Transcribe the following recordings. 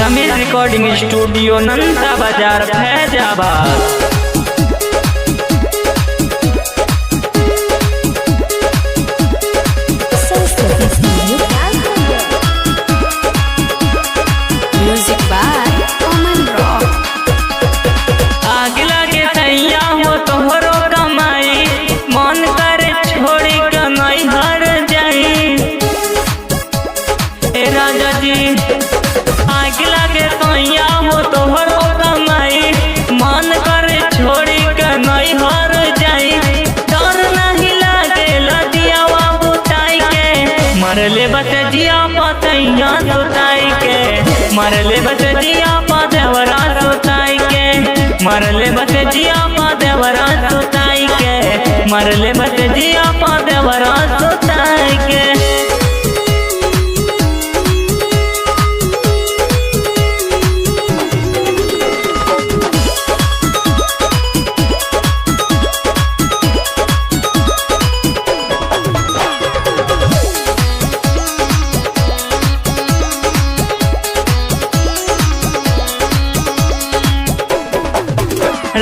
Sameer recording studio Nanda Bazar Faizabad. Music by Aman Rock. आग लगे तैया हो तोहरो कमाई, मन करे छोड़ी के नहीं हर जाई। ए राजा जी आग लगे तैया हो तोहरो कमाई, मन करे छोड़ी के नहीं हर जाई। डर नहीं लागे लदिया बुताई के, मरले बस जिया पतैया सुताई के, मरले बस जिया पदेवरा सुताई के, मरले बस जिया पदेवरा सुताई के, मरले बस जिया पदेवरा सुताई के।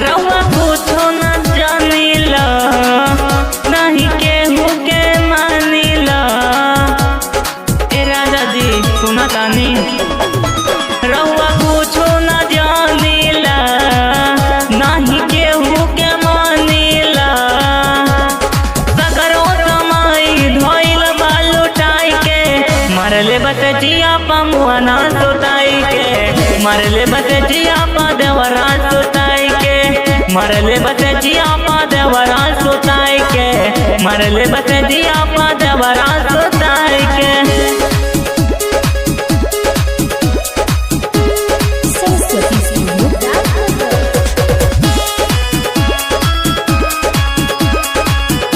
रउआ कुछो न जानिला, नहीं केहू के मानिला। ए राजा जी सुना तानी, रउआ कुछो न जानिला, नहीं केहू के मानिला। सगरो समाई धोइल बालुटाई के, मरले बस जिया पमुआना सुताई के, मरले बस जिया पदेवरा सुताई के, मरले बस जिया पदेवरा सुताई के, मरले बस जिया पदेवरा सुताई के।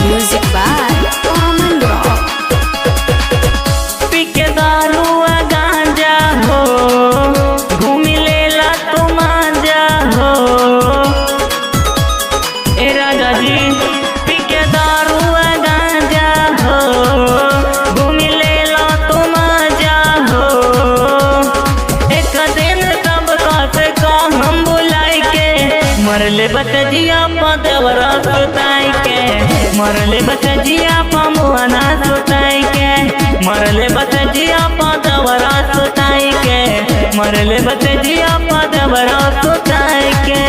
Music by Aman rock. पी के दारू गांजा हो, घूमी लेला तू मांजा हो। ए राजा जी पी के दारू गांजा हो, घूमी लेला तू मांजा हो। एक दिन सब से का हम बुलाई के, मरले बस जिया पदेवरा सुताई के, मरले बस जिया पमुआना सुताई के, मरले बस जिया पदेवरा सुताई के, मरले बस जिया पदेवरा सुताई के।